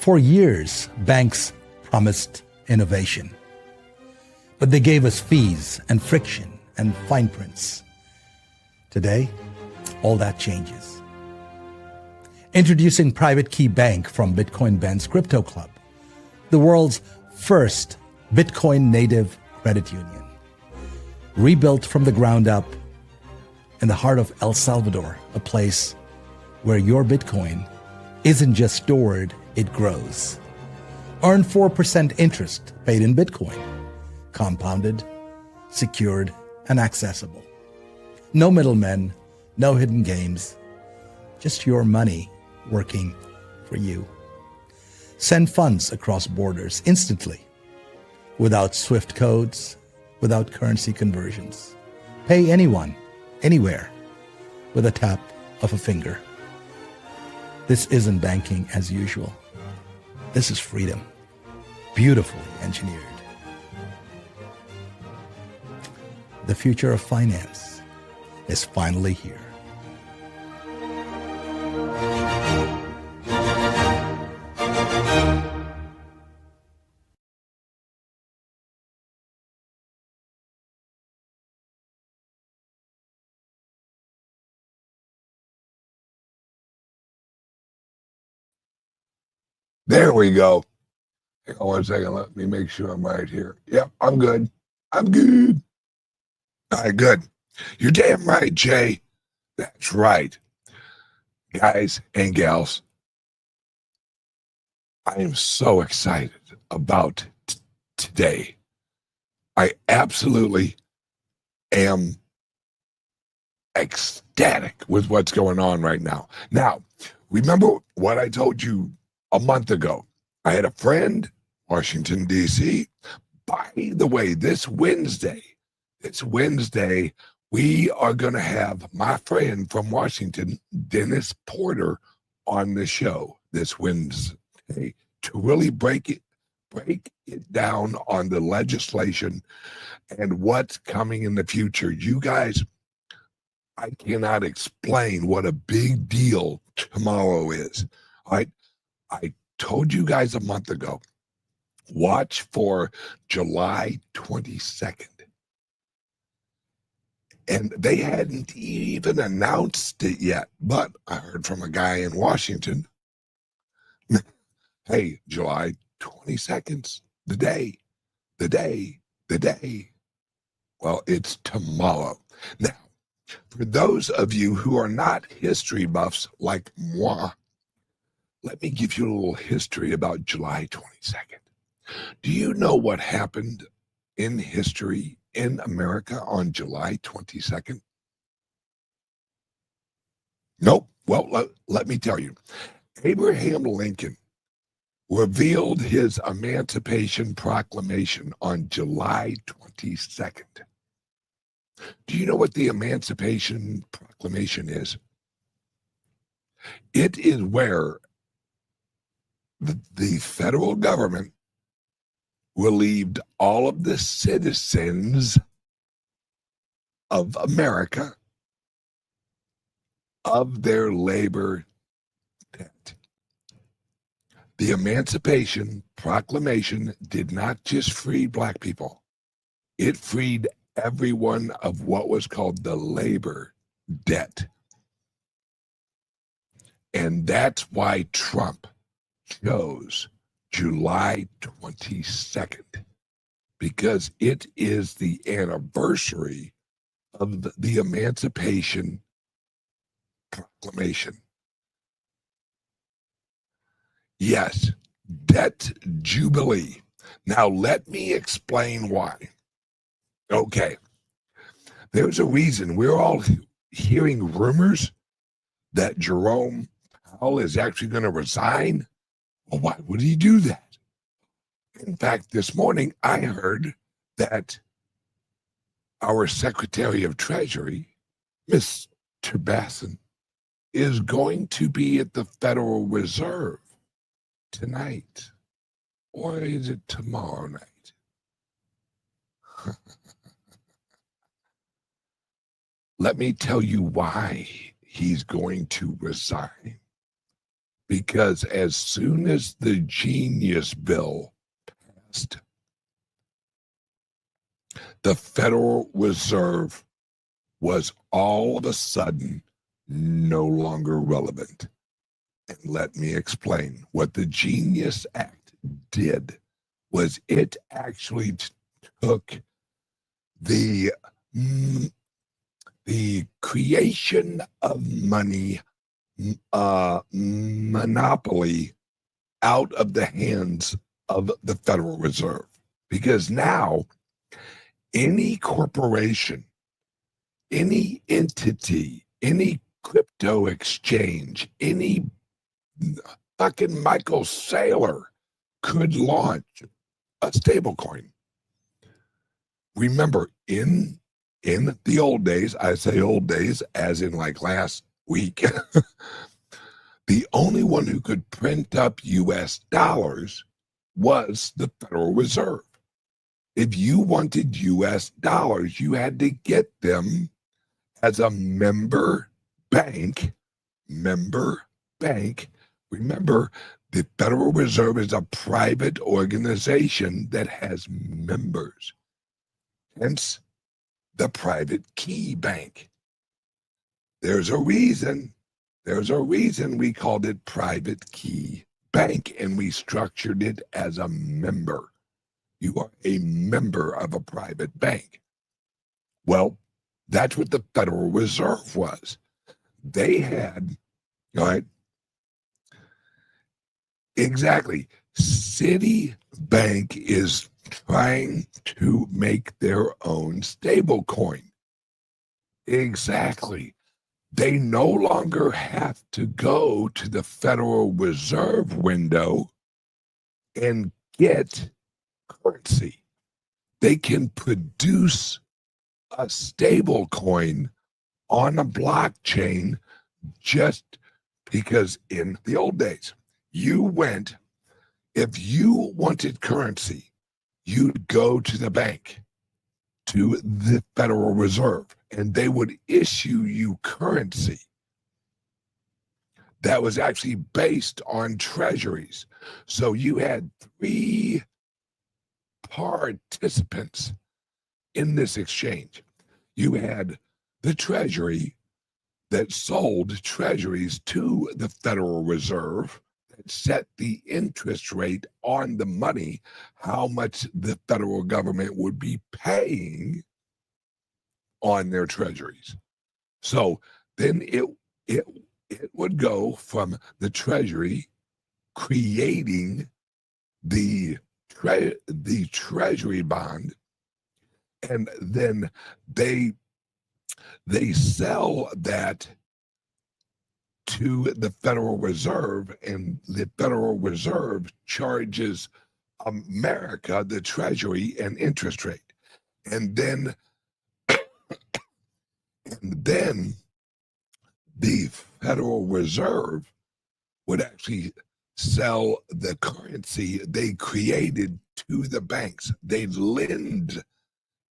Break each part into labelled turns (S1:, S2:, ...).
S1: For years, banks promised innovation, but they gave us fees and friction and fine prints. Today, all that changes. Introducing Private Key Bank from Bitcoin Ben's Crypto Club, the world's first Bitcoin native credit union. Rebuilt from the ground up in the heart of El Salvador, a place where your Bitcoin isn't just stored, it grows. Earn 4% interest paid in Bitcoin, compounded, secured, and accessible. No middlemen, no hidden games, just your money working for you. Send funds across borders instantly, without SWIFT codes, without currency conversions. Pay anyone, anywhere, with a tap of a finger. This isn't banking as usual. This is freedom, beautifully engineered. The future of finance is finally here.
S2: There we go. Hang on 1 second. Let me make sure I'm right here. Yep, I'm good. I'm good. All right, good. You're damn right, Jay. That's right. Guys and gals, I am so excited about today. I absolutely am ecstatic with what's going on right now. Now, remember what I told you a month ago. I had a friend, Washington, D.C. By the way, this Wednesday, we are going to have my friend from Washington, Dennis Porter, on the show this Wednesday to really break it down on the legislation and what's coming in the future. You guys, I cannot explain what a big deal tomorrow is. All right. I told you guys a month ago, watch for July 22nd. And they hadn't even announced it yet, but I heard from a guy in Washington, hey, July 22nd's the day. Well, it's tomorrow. Now, for those of you who are not history buffs like moi, let me give you a little history about July 22nd. Do you know what happened in history in America on July 22nd? Nope. Well, let me tell you. Abraham Lincoln revealed his Emancipation Proclamation on July 22nd. Do you know what the Emancipation Proclamation is? It is where the federal government relieved all of the citizens of America of their labor debt. The Emancipation Proclamation did not just free Black people. It freed everyone of what was called the labor debt. And that's why Trump chose July 22nd, because it is the anniversary of the Emancipation Proclamation. Yes, debt jubilee. Now let me explain why. Okay, there's a reason we're all hearing rumors that Jerome Powell is actually going to resign. Well, why would he do that? In fact, this morning I heard that our Secretary of Treasury, Mr. Basson, is going to be at the Federal Reserve tonight. Or is it tomorrow night? Let me tell you why he's going to resign. because as soon as the Genius Bill passed, the Federal Reserve was all of a sudden no longer relevant. And let me explain. What the Genius Act did was it actually took the creation of money monopoly out of the hands of the Federal Reserve. Because now any corporation, any entity, any crypto exchange, any fucking Michael Saylor could launch a stablecoin. Remember, in the old days, I say old days as in like last week, the only one who could print up US dollars was the Federal Reserve. If you wanted US dollars, you had to get them as a member bank. Remember, the Federal Reserve is a private organization that has members. Hence, the private key bank. There's a reason we called it private key bank, and we structured it as a member. You are a member of a private bank. Well, that's what the Federal Reserve was. They had, all right, exactly. Citibank is trying to make their own stable coin. Exactly. They no longer have to go to the Federal Reserve window and get currency. They can produce a stable coin on a blockchain just because in the old days, if you wanted currency, you'd go to the bank, to the Federal Reserve, and they would issue you currency that was actually based on treasuries. So you had three participants in this exchange. You had the Treasury that sold treasuries to the Federal Reserve, that set the interest rate on the money, how much the federal government would be paying on their treasuries. So then it would go from the Treasury creating the Treasury bond, and then they sell that to the Federal Reserve, and the Federal Reserve charges America, the Treasury, an interest rate. And then the Federal Reserve would actually sell the currency they created to the banks. They'd lend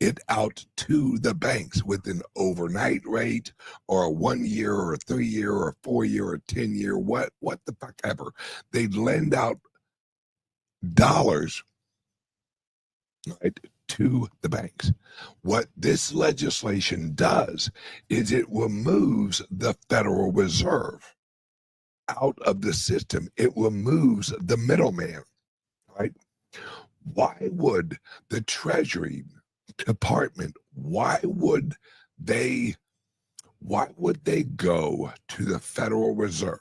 S2: it out to the banks with an overnight rate, or a 1 year, or a 3 year, or a 4 year, or 10 year, what the fuck ever. They'd lend out dollars, right, to the banks. What this legislation does is it removes the Federal Reserve out of the system. It removes the middleman, right? Why would the Treasury Department, why would they go to the Federal Reserve,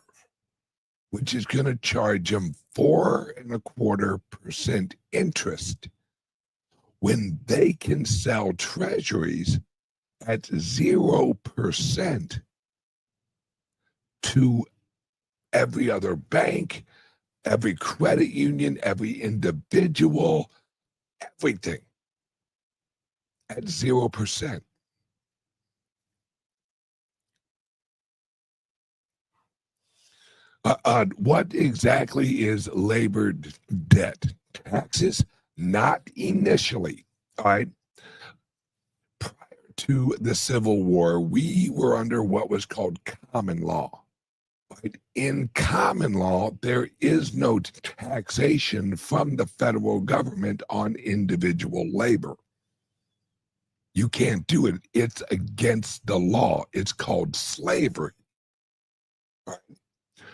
S2: which is going to charge them 4.25% interest, when they can sell treasuries at 0% to every other bank, every credit union, every individual, everything at 0%? What exactly is labor debt? Taxes? Not initially, all right? Prior to the Civil War, we were under what was called common law. But in common law, there is no taxation from the federal government on individual labor. You can't do it. It's against the law. It's called slavery. Right?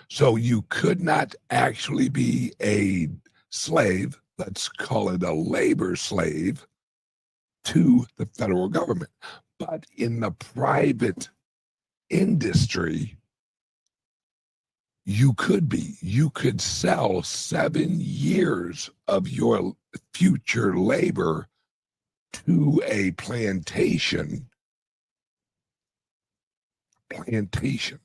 S2: So you could not actually be a slave, let's call it a labor slave, to the federal government. But in the private industry, you could be. You could sell 7 years of your future labor to a plantation. Plantation.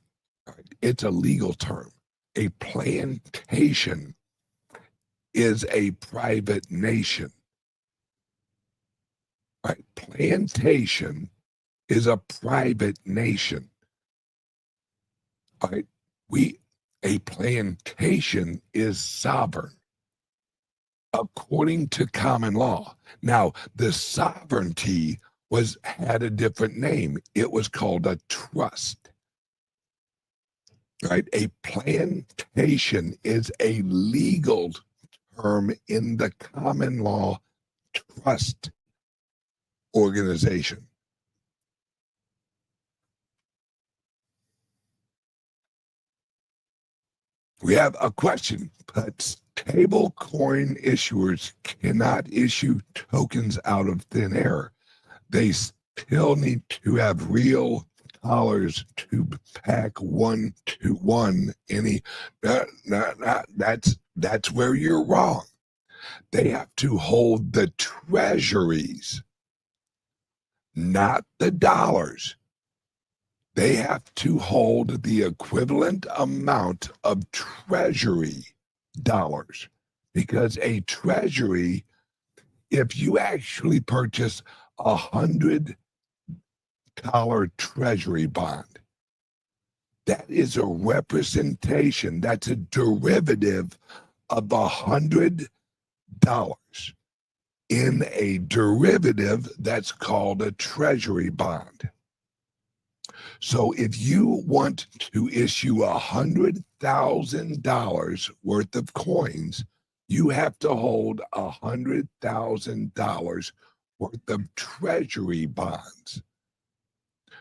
S2: It's a legal term. A plantation is a private nation. Right? Plantation is a private nation. All right? A plantation is sovereign according to common law. Now, the sovereignty had a different name. It was called a trust. Right? A plantation is a legal term in the common law trust organization. We have a question, but stablecoin issuers cannot issue tokens out of thin air. They still need to have real dollars to pack 1-to-1 any. That's where you're wrong. They have to hold the treasuries, not the dollars. They have to hold the equivalent amount of treasury dollars, because a treasury, if you actually purchase $100 treasury bond, that is a representation, that's a derivative of $100 in a derivative that's called a treasury bond. So if you want to issue $100,000 worth of coins, you have to hold $100,000 worth of treasury bonds.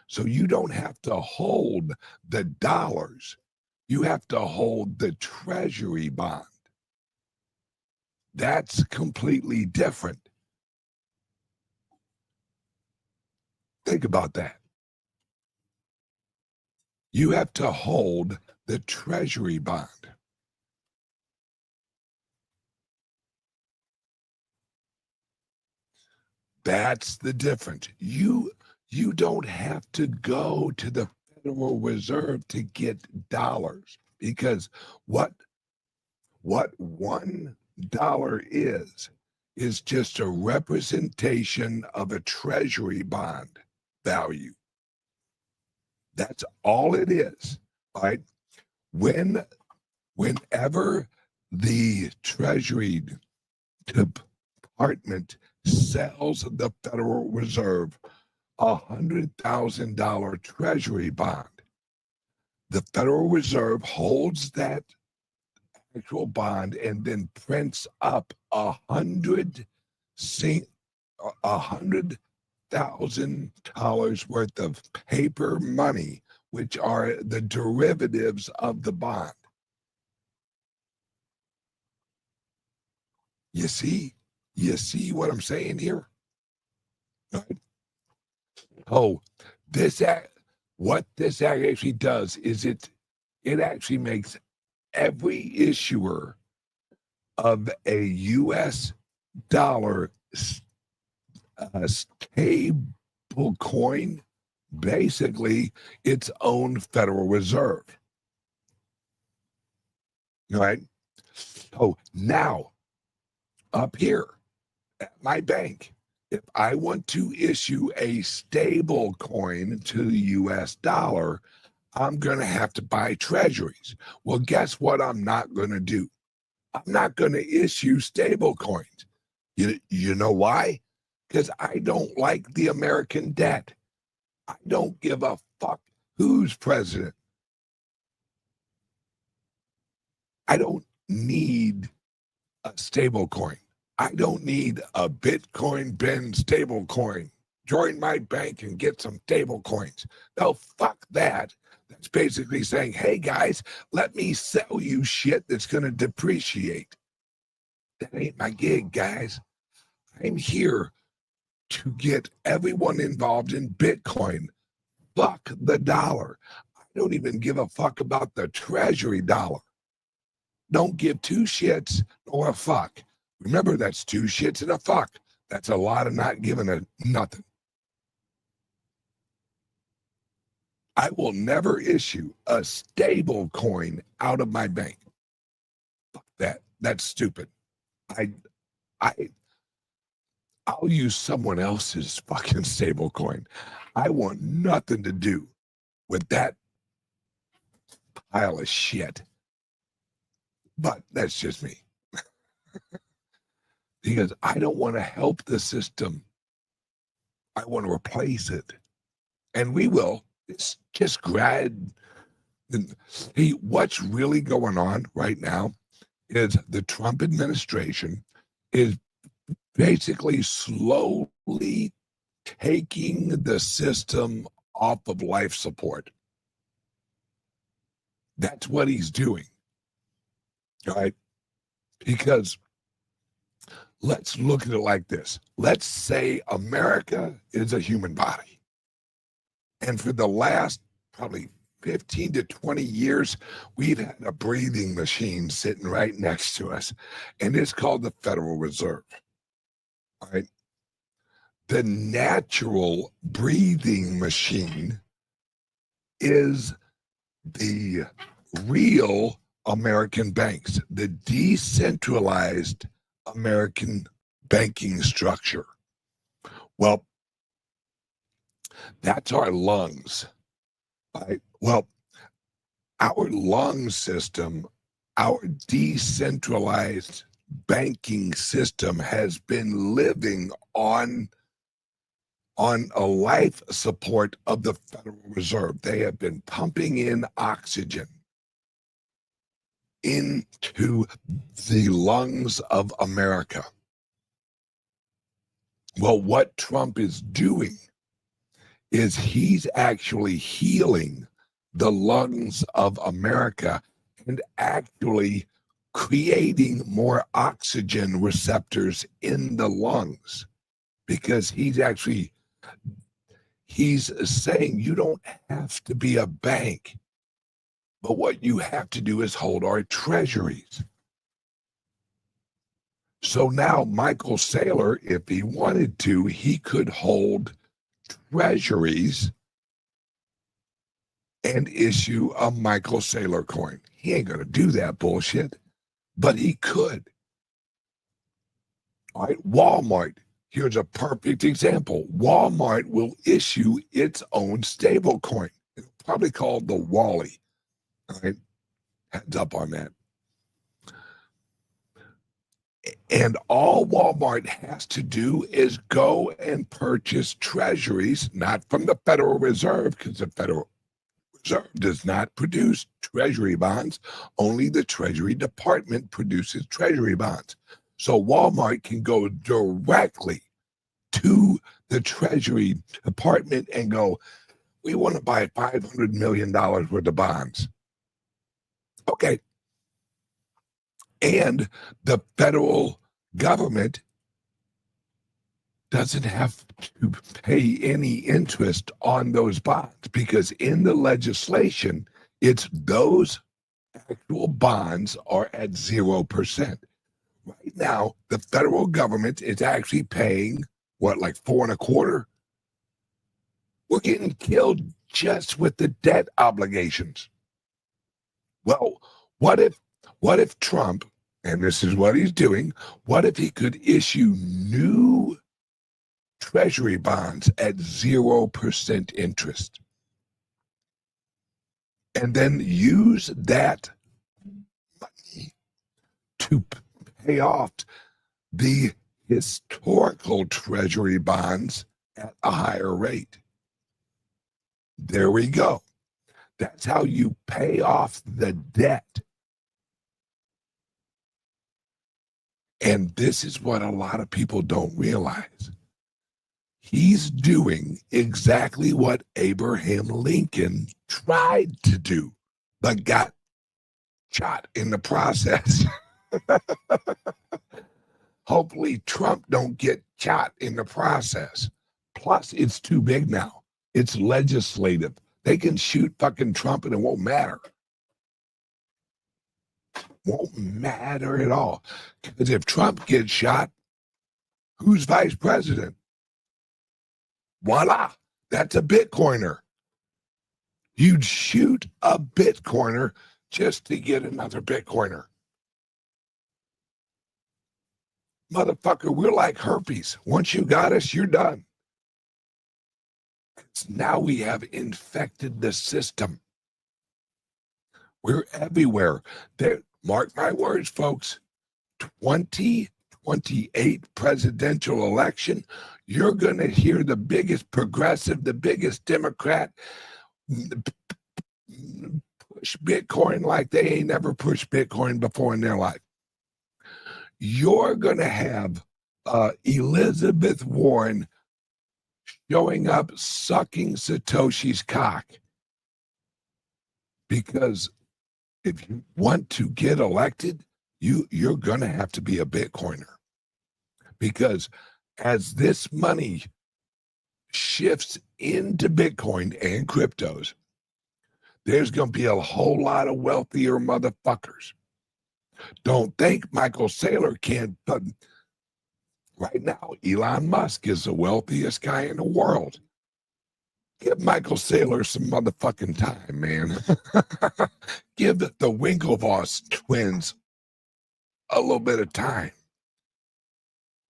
S2: So you don't have to hold the dollars. You have to hold the treasury bond. That's completely different. Think about that. You have to hold the treasury bond. That's the difference. You don't have to go to the Federal Reserve to get dollars, because what $1 is just a representation of a treasury bond value. That's all it is, right? Whenever the Treasury Department sells the Federal Reserve $100,000 treasury bond, the Federal Reserve holds that actual bond and then prints up $100,000 worth of paper money, which are the derivatives of the bond. You see what I'm saying here? Right? Oh, what this act actually does is it actually makes every issuer of a U.S. dollar stable coin basically its own Federal Reserve. All right. So now, up here at my bank, if I want to issue a stable coin to the US dollar, I'm going to have to buy treasuries. Well, guess what I'm not going to do? I'm not going to issue stable coins. You know why? Because I don't like the American debt. I don't give a fuck who's president. I don't need a stable coin. I don't need a Bitcoin Ben stable coin. Join my bank and get some stable coins. No, fuck that. That's basically saying, hey guys, let me sell you shit that's going to depreciate. That ain't my gig, guys. I'm here to get everyone involved in Bitcoin. Fuck the dollar. I don't even give a fuck about the treasury dollar. Don't give two shits or a fuck. Remember, that's two shits and a fuck. That's a lot of not giving a nothing. I will never issue a stable coin out of my bank. Fuck that. That's stupid. I'll use someone else's fucking stable coin. I want nothing to do with that pile of shit. But that's just me. Because I don't want to help the system. I want to replace it. And we will. It's just Hey, what's really going on right now is the Trump administration is basically slowly taking the system off of life support. That's what he's doing. Right? Because let's look at it like this. Let's say America is a human body. And for the last probably 15 to 20 years, we've had a breathing machine sitting right next to us. And it's called the Federal Reserve. All right. The natural breathing machine is the real American banks, the decentralized American banking structure. Well, that's our lungs. Right? Well, our lung system, our decentralized banking system has been living on a life support of the Federal Reserve. They have been pumping in oxygen into the lungs of America. Well, what Trump is doing is he's actually healing the lungs of America and actually creating more oxygen receptors in the lungs, because he's saying you don't have to be a bank, but what you have to do is hold our treasuries. So now Michael Saylor, if he wanted to, he could hold treasuries and issue a Michael Saylor coin. He ain't going to do that bullshit, but he could. All right, Walmart, here's a perfect example. Walmart will issue its own stable coin. It's probably called the Wally. All right, heads up on that. And all Walmart has to do is go and purchase treasuries, not from the Federal Reserve, because the Federal Reserve does not produce treasury bonds. Only the Treasury Department produces treasury bonds. So Walmart can go directly to the Treasury Department and go, we want to buy $500 million worth of bonds. Okay. And the federal government doesn't have to pay any interest on those bonds, because in the legislation, it's those actual bonds are at 0%. Right now, the federal government is actually paying, like 4.25%? We're getting killed just with the debt obligations. Well, what if Trump, and this is what he's doing, what if he could issue new treasury bonds at 0% interest and then use that money to pay off the historical treasury bonds at a higher rate? There we go. That's how you pay off the debt. And this is what a lot of people don't realize. He's doing exactly what Abraham Lincoln tried to do, but got shot in the process. Hopefully Trump don't get shot in the process. Plus, it's too big now. It's legislative. They can shoot fucking Trump and it won't matter. Won't matter at all. Because if Trump gets shot, who's vice president? Voila, that's a Bitcoiner. You'd shoot a Bitcoiner just to get another Bitcoiner. Motherfucker, we're like herpes. Once you got us, you're done. Now we have infected the system. We're everywhere. There, mark my words, folks. 2028 presidential election, you're going to hear the biggest progressive, the biggest Democrat push Bitcoin like they ain't never pushed Bitcoin before in their life. You're going to have Elizabeth Warren showing up sucking Satoshi's cock. Because if you want to get elected, you're going to have to be a Bitcoiner. Because as this money shifts into Bitcoin and cryptos, there's going to be a whole lot of wealthier motherfuckers. Don't think Michael Saylor can't, but right now, Elon Musk is the wealthiest guy in the world. Give Michael Saylor some motherfucking time, man. Give the Winklevoss twins a little bit of time.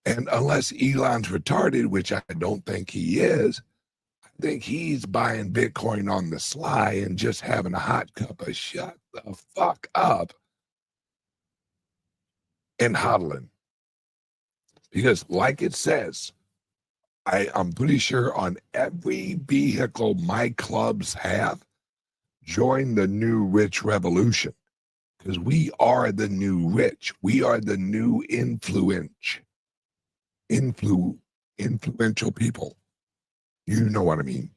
S2: And unless Elon's retarded, which I don't think he is, I think he's buying Bitcoin on the sly and just having a hot cup of shut the fuck up and hodling. Because like it says, I'm pretty sure on every vehicle my clubs have, join the new rich revolution. Because we are the new rich. We are the new influential people. You know what I mean.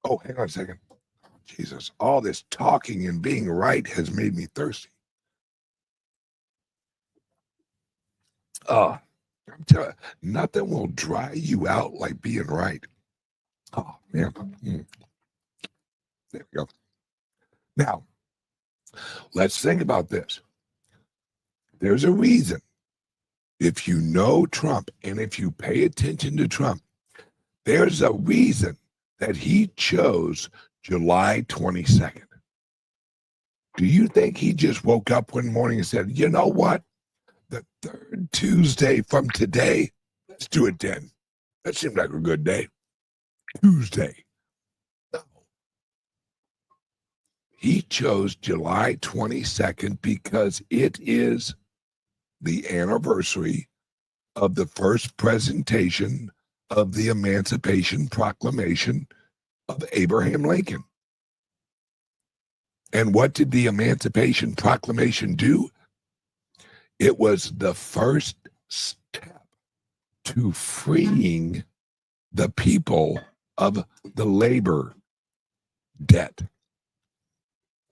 S2: Oh, hang on a second. Jesus, all this talking and being right has made me thirsty. I'm telling you, nothing will dry you out like being right. Oh, man. There we go. Now, let's think about this. There's a reason. If you know Trump and if you pay attention to Trump, there's a reason that he chose July 22nd. Do you think he just woke up one morning and said, you know what? The third Tuesday from today, let's do it then. That seemed like a good day. Tuesday. No. He chose July 22nd because it is the anniversary of the first presentation of the Emancipation Proclamation of Abraham Lincoln. And what did the Emancipation Proclamation do? It was the first step to freeing the people of the labor debt.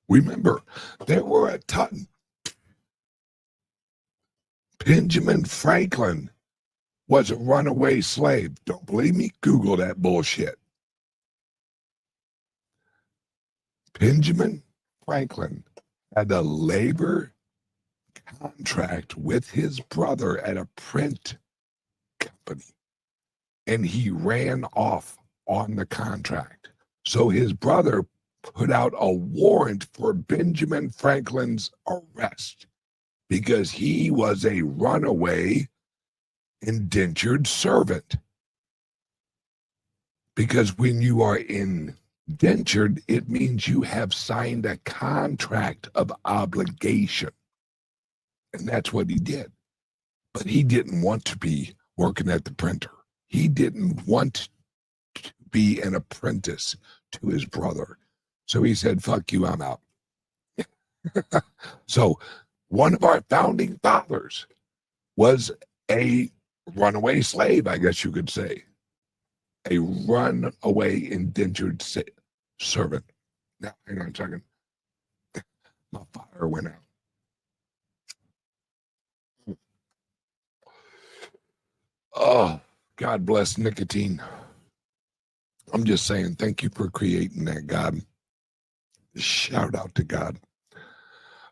S2: Remember, there were a ton. Benjamin Franklin was a runaway slave. Don't believe me? Google that bullshit. Benjamin Franklin had a labor contract with his brother at a print company, and he ran off on the contract. So his brother put out a warrant for Benjamin Franklin's arrest because he was a runaway indentured servant. Because when you are indentured, it means you have signed a contract of obligation. And that's what he did. But he didn't want to be working at the printer. He didn't want to be an apprentice to his brother. So he said, fuck you, I'm out. So one of our founding fathers was a runaway slave, I guess you could say. A runaway indentured servant. Now, hang on a second. My fire went out. Oh, God bless nicotine. I'm just saying, thank you for creating that, God. Shout out to God.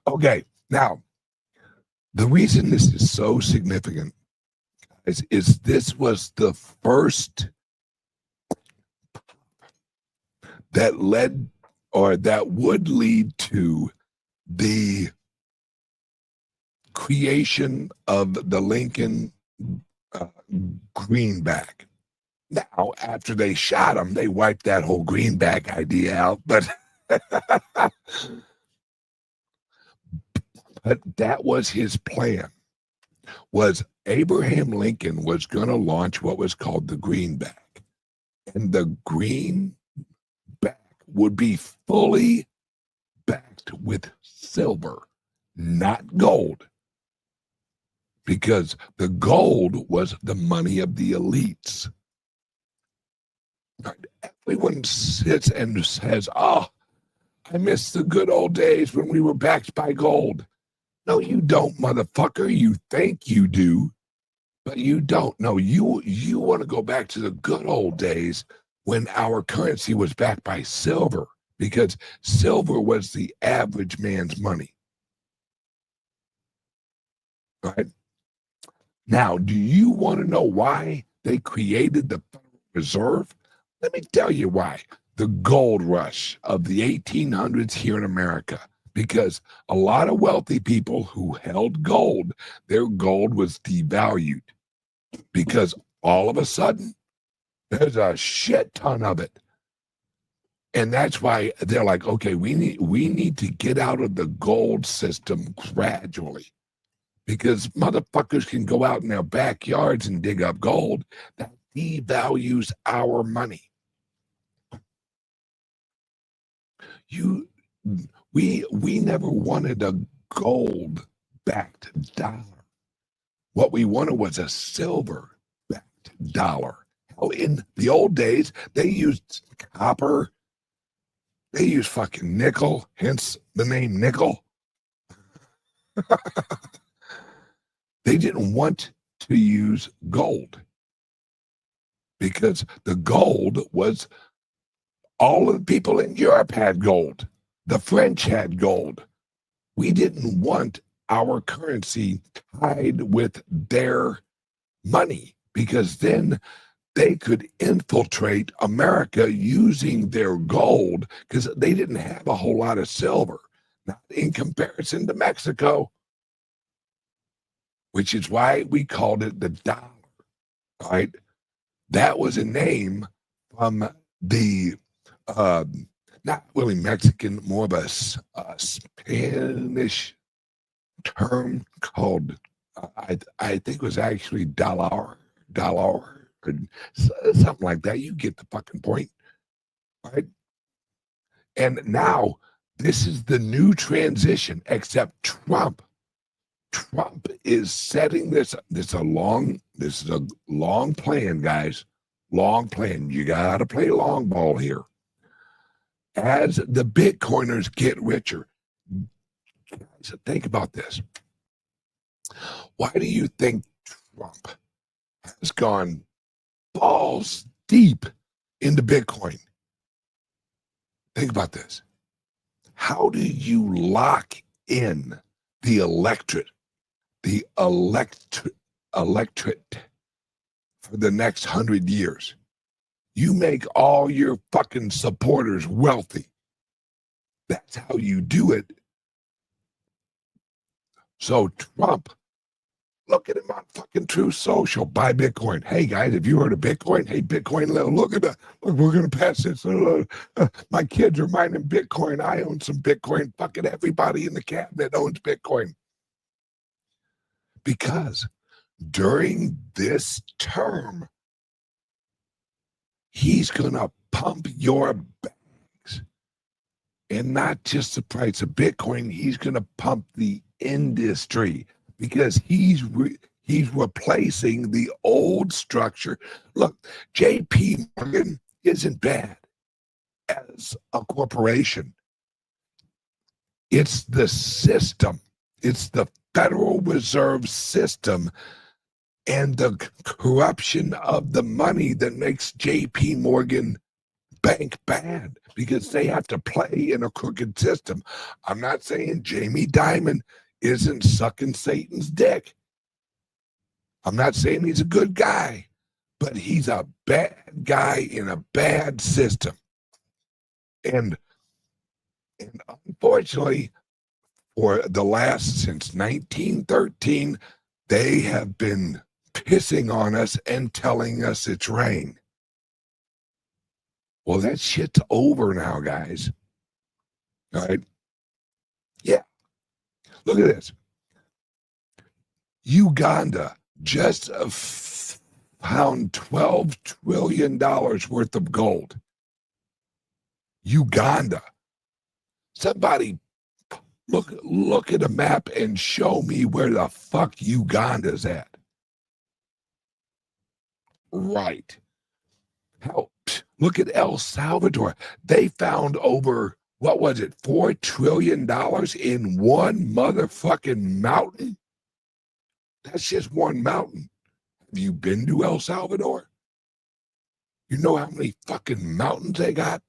S2: Okay, now, the reason this is so significant is this was the first that led or that would lead to the creation of the Lincoln greenback. Now, after they shot him, they wiped that whole greenback idea out, but but that was his plan. Was Abraham Lincoln was going to launch what was called the greenback, and the greenback would be fully backed with silver, not gold, because the gold was the money of the elites. Everyone sits and says, "Oh, I miss the good old days when we were backed by gold." No, you don't, motherfucker. You think you do, but you don't. No, you want to go back to the good old days when our currency was backed by silver, because silver was the average man's money. Right? Now, do you want to know why they created the Federal Reserve? Let me tell you why. The gold rush of the 1800s here in America, because a lot of wealthy people who held gold, their gold was devalued because all of a sudden there's a shit ton of it. And that's why they're like, okay, we need to get out of the gold system gradually, because motherfuckers can go out in their backyards and dig up gold. That devalues our money. We never wanted a gold-backed dollar. What we wanted was a silver-backed dollar. Hell, in the old days, they used copper. They used fucking nickel, hence the name nickel. They didn't want to use gold because the gold was, all of the people in Europe had gold. The French had gold. We didn't want our currency tied with their money, because then they could infiltrate America using their gold, because they didn't have a whole lot of silver, not in comparison to Mexico, which is why we called it the dollar, right? That was a name from the not really Mexican, more of a Spanish term called, I think it was actually dollar, or something like that. You get the fucking point, right? And now this is the new transition, except Trump is setting this. This is a long plan, guys. Long plan. You got to play long ball here. As the Bitcoiners get richer, guys, think about this. Why do you think Trump has gone balls deep into Bitcoin? Think about this. How do you lock in the electorate for the next 100 years? You make all your fucking supporters wealthy. That's how you do it. So Trump, look at him on fucking Truth Social. Buy Bitcoin. Hey guys, have you heard of Bitcoin? Hey, Bitcoin, look at that. Look, we're gonna pass this. My kids are mining Bitcoin. I own some Bitcoin. Fucking everybody in the cabinet owns Bitcoin. Because during this term, he's going to pump your bags. And not just the price of Bitcoin, he's going to pump the industry, because he's He's replacing the old structure. Look, JP Morgan isn't bad as a corporation. It's the system. It's the Federal Reserve System and the corruption of the money that makes JP Morgan Bank bad, because they have to play in a crooked system. I'm not saying Jamie Dimon isn't sucking Satan's dick. I'm not saying he's a good guy, but he's a bad guy in a bad system. And unfortunately, for the last, since 1913, they have been pissing on us and telling us it's rain. Well, that shit's over now, guys. All right? Yeah. Look at this. Uganda just found $12 trillion worth of gold. Uganda. Somebody look at a map and show me where the fuck Uganda's at. Right. How? Look at El Salvador. They found over, what was it, $4 trillion in one motherfucking mountain? That's just one mountain. Have you been to El Salvador? You know how many fucking mountains they got?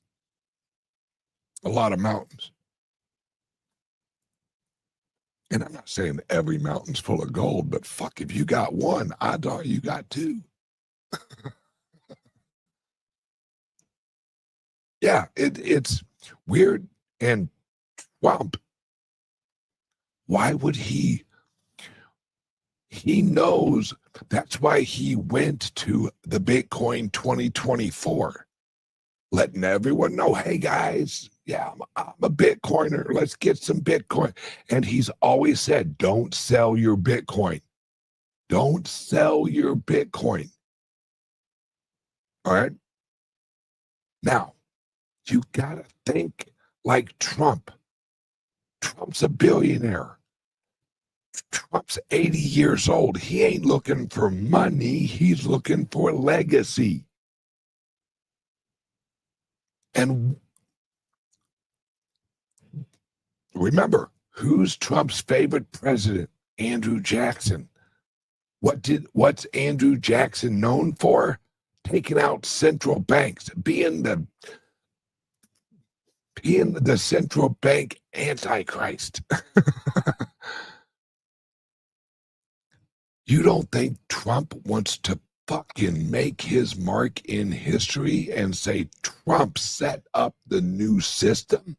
S2: A lot of mountains. And I'm not saying every mountain's full of gold, but fuck, if you got one, odds are you got two. Yeah, it's weird. And Trump, why would he knows, that's why he went to the Bitcoin 2024, letting everyone know, hey guys, yeah, I'm a Bitcoiner, let's get some Bitcoin. And he's always said, don't sell your Bitcoin. Don't sell your Bitcoin. All right? Now, you gotta think like Trump. Trump's a billionaire. Trump's 80 years old. He ain't looking for money. He's looking for legacy. And remember, who's Trump's favorite president? Andrew Jackson. What's Andrew Jackson known for? Taking out central banks, being the central bank antichrist. You don't think Trump wants to fucking make his mark in history and say Trump set up the new system?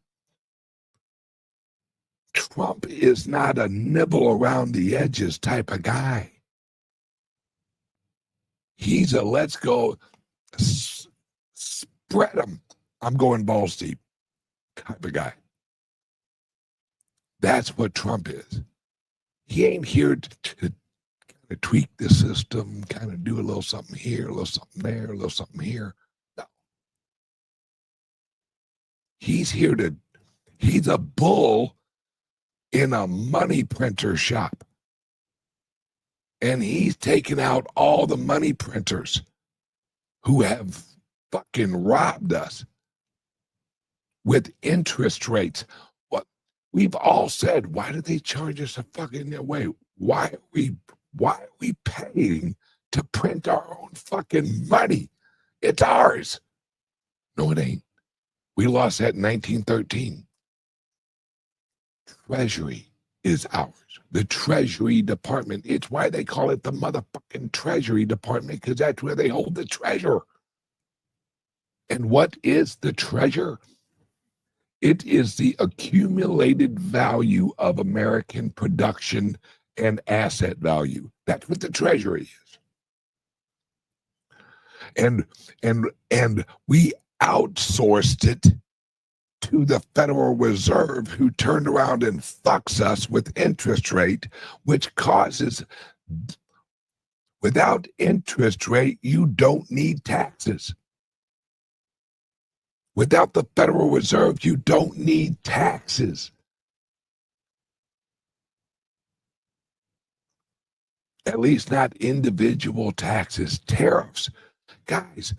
S2: Trump is not a nibble around the edges type of guy. He's a let's go, spread them, I'm going balls deep type of guy. That's what Trump is. He ain't here to tweak the system, kind of do a little something here, a little something there, a little something here. No. He's a bull in a money printer shop. And he's taken out all the money printers who have fucking robbed us with interest rates. What we've all said, why do they charge us a fucking way? Why are we paying to print our own fucking money? It's ours. No, it ain't. We lost that in 1913. Treasury is ours. The Treasury Department. It's why they call it the motherfucking Treasury Department, because that's where they hold the treasure. And what is the treasure? It is the accumulated value of American production and asset value. That's what the Treasury is. And we outsourced it to the Federal Reserve, who turned around and fucks us with interest rate, which causes, without interest rate, you don't need taxes. Without the Federal Reserve, you don't need taxes. At least not individual taxes, tariffs. Guys,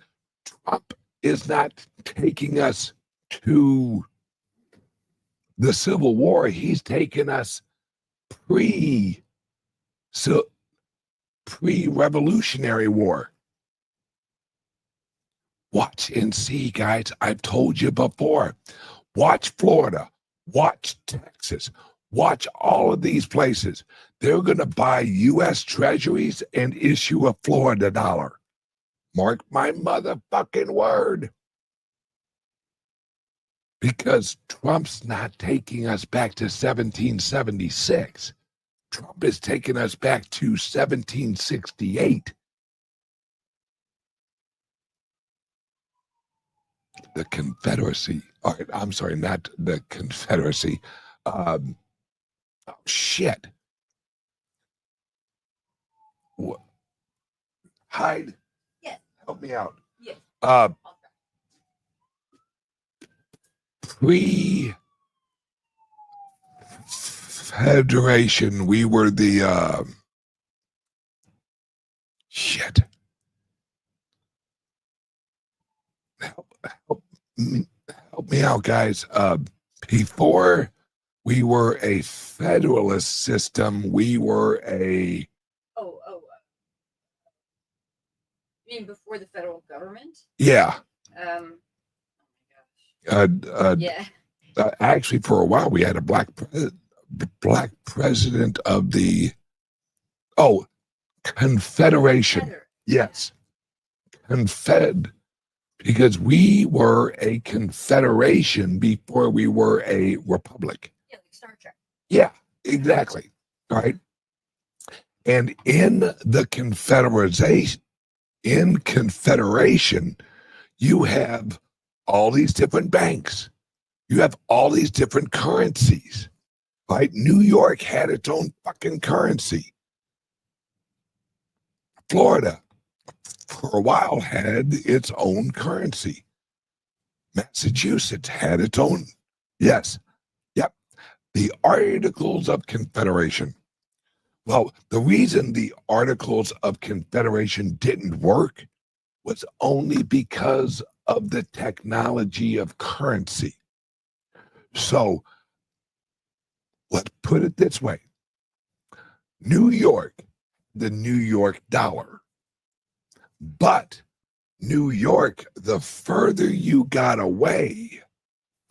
S2: Trump is not taking us to the Civil War. He's taken us pre pre-Revolutionary War. Watch and see, guys. I've told you before. Watch Florida. Watch Texas. Watch all of these places. They're going to buy U.S. treasuries and issue a Florida dollar. Mark my motherfucking word. Because Trump's not taking us back to 1776. Trump is taking us back to 1768. The Confederacy. All right, I'm sorry, not the Confederacy. Oh, shit. What? Hyde?
S3: Yes.
S2: Help me out.
S3: Yes.
S2: Pre-Federation, we were the shit. Help me out, guys. Before we were a federalist system, we were a
S3: You mean before the federal government?
S2: yeah.
S3: Oh my gosh. Yeah.
S2: Actually, for a while, we had a black president of the Confederation. Yes, Confed, because we were a confederation before we were a republic.
S3: Yeah, like Star Trek.
S2: Yeah, exactly. All right. And in the confederation, you have all these different banks. You have all these different currencies, right? New York had its own fucking currency. Florida, for a while, had its own currency. Massachusetts had its own. Yes. Yep. The Articles of Confederation. Well, the reason the Articles of Confederation didn't work was only because of the technology of currency. So let's put it this way. New York, the New York dollar. But New York, the further you got away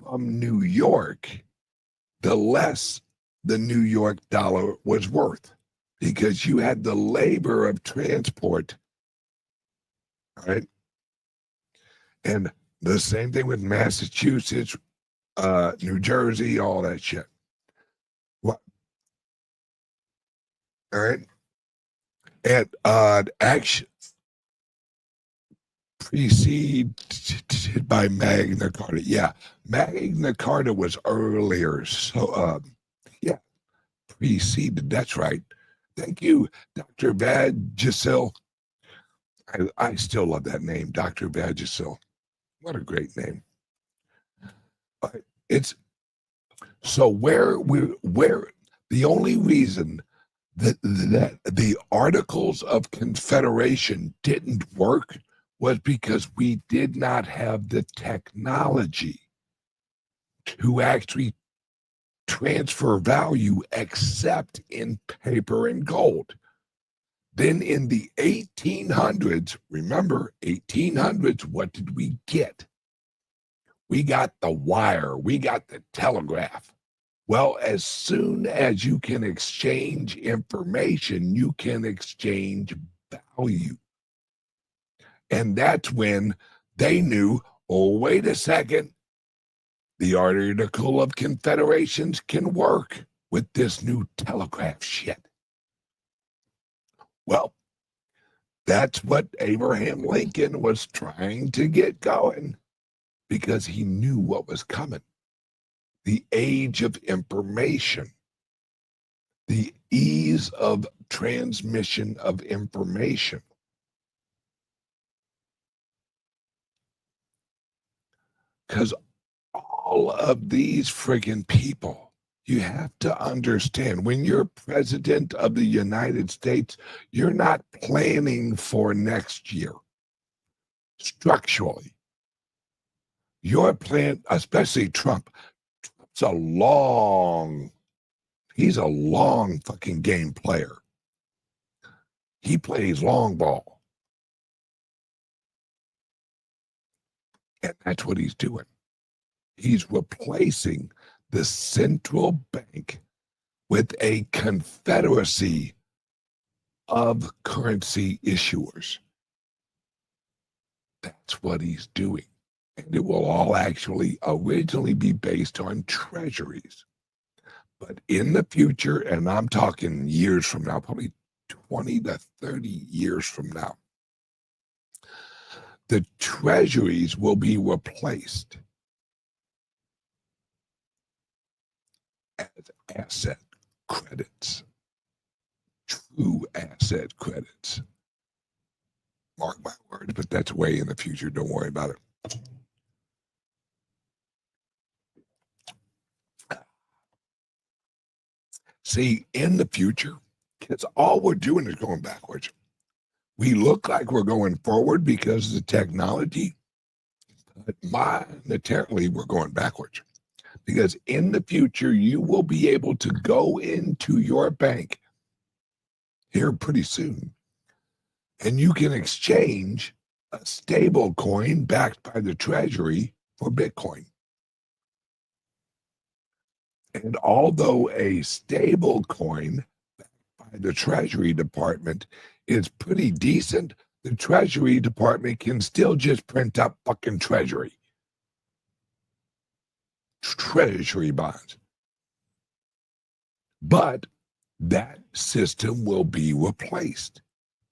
S2: from New York, the less the New York dollar was worth, because you had the labor of transport, right? And the same thing with Massachusetts, New Jersey, all that shit. What? All right. And action preceded by Magna Carta. Yeah, Magna Carta was earlier. So, yeah, preceded. That's right. Thank you, Dr. Vagisil. I still love that name, Dr. Vagisil. What a great name. It's so where the only reason that the Articles of Confederation didn't work was because we did not have the technology to actually transfer value except in paper and gold. Then in the 1800s, remember 1800s, what did we get? We got the wire, we got the telegraph. Well, as soon as you can exchange information, you can exchange value. And that's when they knew, oh, wait a second, the Article of Confederations can work with this new telegraph shit. Well, that's what Abraham Lincoln was trying to get going, because he knew what was coming. The age of information, the ease of transmission of information. Because all of these friggin' people, You have to understand, when you're president of the United States, you're not planning for next year structurally. Your plan, especially Trump, he's a long fucking game player. He plays long ball. And that's what he's doing. He's replacing the central bank with a confederacy of currency issuers. That's what he's doing. And it will all actually originally be based on treasuries. But in the future, and I'm talking years from now, probably 20 to 30 years from now, the treasuries will be replaced as asset credits, true asset credits. Mark my words, but that's way in the future. Don't worry about it. See, in the future, because all we're doing is going backwards. We look like we're going forward because of the technology, but monetarily, we're going backwards. Because in the future, you will be able to go into your bank here pretty soon, and you can exchange a stable coin backed by the treasury for Bitcoin. And although a stable coin backed by the Treasury Department is pretty decent, the Treasury Department can still just print up fucking treasury bonds. But that system will be replaced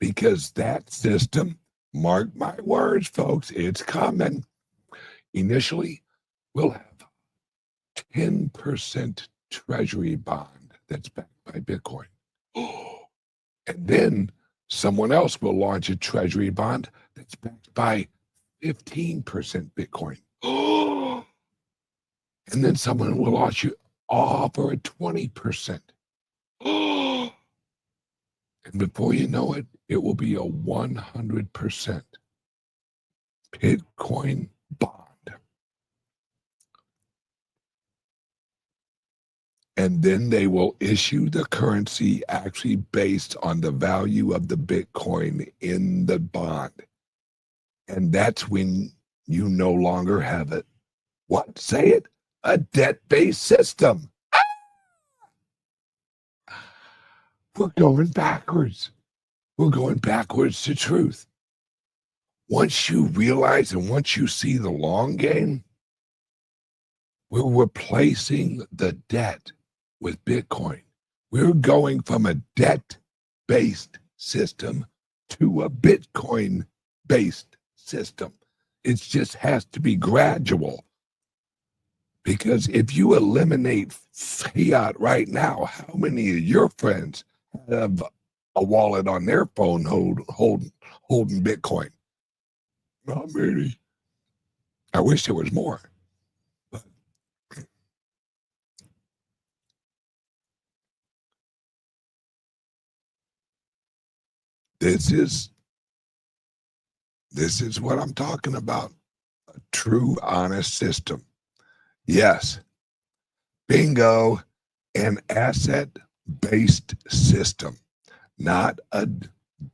S2: because that system, mark my words, folks, it's coming. Initially, we'll have 10% treasury bond that's backed by Bitcoin. And then someone else will launch a treasury bond that's backed by 15% Bitcoin. And then someone will offer a 20%. And before you know it, it will be a 100% Bitcoin bond. And then they will issue the currency actually based on the value of the Bitcoin in the bond. And that's when you no longer have it. What? Say it? A debt-based system. We're going backwards. We're going backwards to truth. Once you realize and once you see the long game, we're replacing the debt with Bitcoin. We're going from a debt-based system to a Bitcoin-based system. It just has to be gradual. Because if you eliminate fiat right now, how many of your friends have a wallet on their phone holding Bitcoin? Not many. I wish there was more. But this is what I'm talking about. A true, honest system. Yes. Bingo. An asset-based system, not a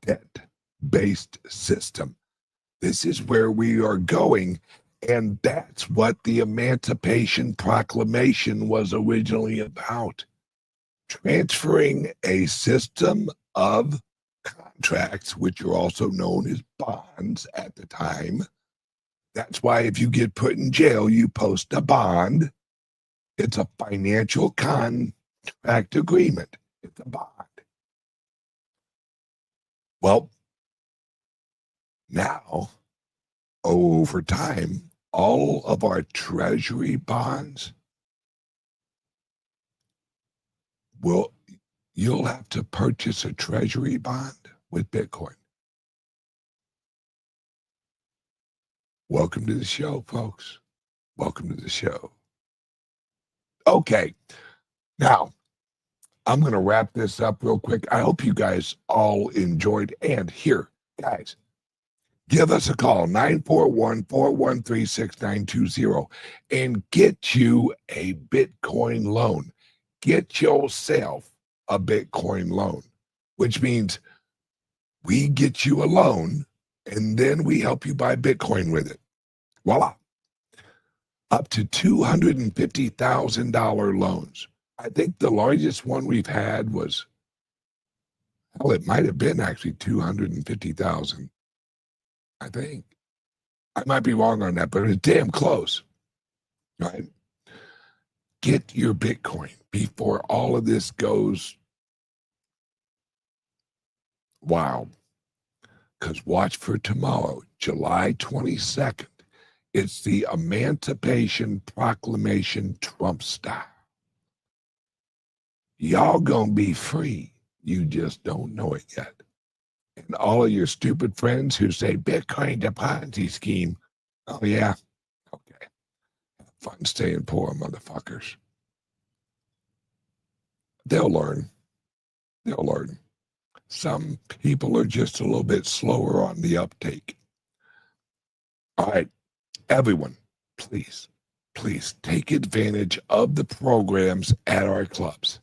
S2: debt-based system. This is where we are going, and that's what the Emancipation Proclamation was originally about. Transferring a system of contracts, which are also known as bonds at the time. That's why if you get put in jail, you post a bond. It's a financial contract agreement. It's a bond. Well, now, over time, all of our treasury bonds you'll have to purchase a treasury bond with Bitcoin. Welcome to the show, folks. Welcome to the show. Okay, Now, I'm going to wrap this up real quick. I hope you guys all enjoyed. And here, guys, give us a call, 941-413-6920, and get you a Bitcoin loan. Get yourself a Bitcoin loan, which means we get you a loan, and then we help you buy Bitcoin with it. Voila. Up to $250,000 loans. I think the largest one we've had was, well, it might have been actually 250,000. I think. I might be wrong on that, but it's damn close. Right? Get your Bitcoin before all of this goes wow. Because watch for tomorrow, July 22nd. It's the Emancipation Proclamation Trump style. Y'all gonna be free. You just don't know it yet. And all of your stupid friends who say Bitcoin the Ponzi scheme, oh yeah, okay. Have fun staying poor, motherfuckers. They'll learn. They'll learn. Some people are just a little bit slower on the uptake. All right, everyone, please, please take advantage of the programs at our clubs.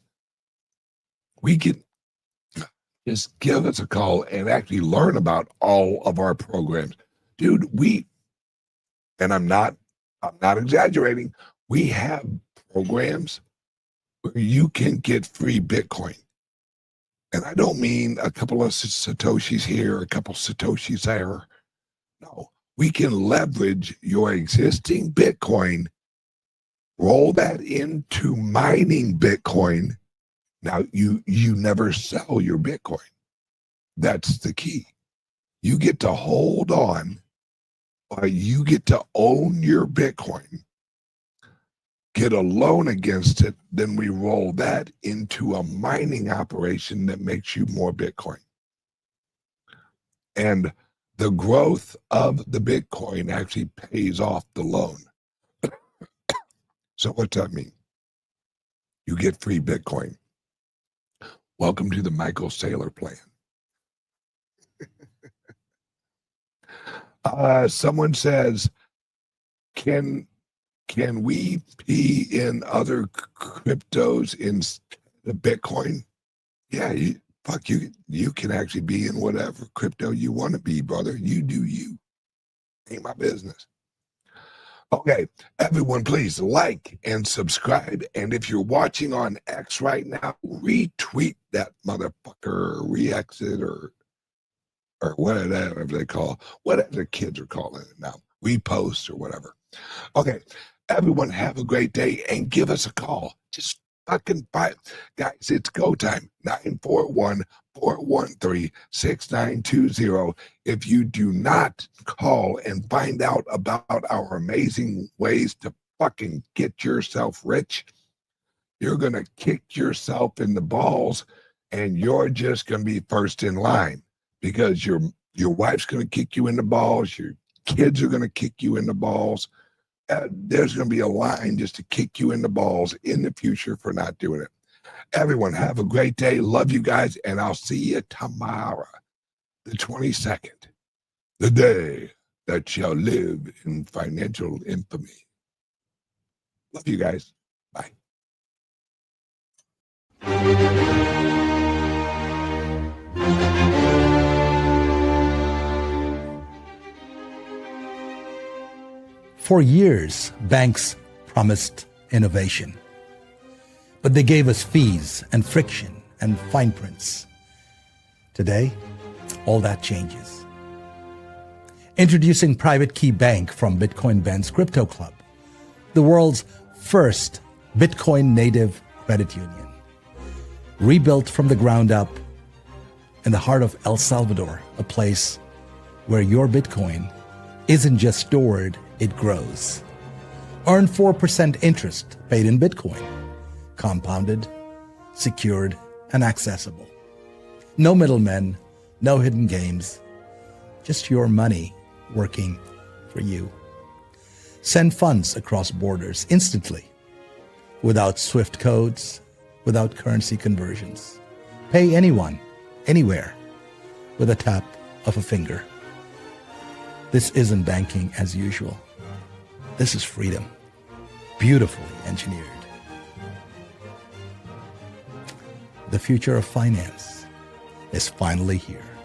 S2: We can just give us a call and actually learn about all of our programs. Dude, and I'm not exaggerating, we have programs where you can get free Bitcoin. And I don't mean a couple of Satoshis here, a couple of Satoshis there. No, we can leverage your existing Bitcoin, roll that into mining Bitcoin. Now, you never sell your Bitcoin. That's the key. You get to hold on, or you get to own your Bitcoin, get a loan against it, then we roll that into a mining operation that makes you more Bitcoin. And the growth of the Bitcoin actually pays off the loan. So what's that mean? You get free Bitcoin. Welcome to the Michael Saylor plan. Someone says, can we be in other cryptos instead of Bitcoin? Yeah, you can actually be in whatever crypto you want to be, brother. You do you. Ain't my business. Okay, everyone, please like and subscribe. And if you're watching on X right now, retweet that motherfucker, re-exit or whatever they call, whatever the kids are calling it now, repost or whatever. Okay, everyone have a great day and give us a call. Just fucking fight. Guys, it's go time. 941-413-6920. If you do not call and find out about our amazing ways to fucking get yourself rich, you're going to kick yourself in the balls and you're just going to be first in line because your wife's going to kick you in the balls. Your kids are going to kick you in the balls. There's going to be a line just to kick you in the balls in the future for not doing it. Everyone, have a great day. Love you guys, and I'll see you tomorrow, the 22nd, the day that shall live in financial infamy. Love you guys. Bye.
S1: For years, banks promised innovation, but they gave us fees and friction and fine prints. Today, all that changes. Introducing Private Key Bank from Bitcoin Ben's Crypto Club, the world's first Bitcoin native credit union. Rebuilt from the ground up in the heart of El Salvador, a place where your Bitcoin isn't just stored, it grows. Earn 4% interest paid in Bitcoin. Compounded, secured, and accessible. No middlemen, no hidden games. Just your money working for you. Send funds across borders instantly, without SWIFT codes, without currency conversions. Pay anyone, anywhere, with a tap of a finger. This isn't banking as usual. This is freedom, beautifully engineered. The future of finance is finally here.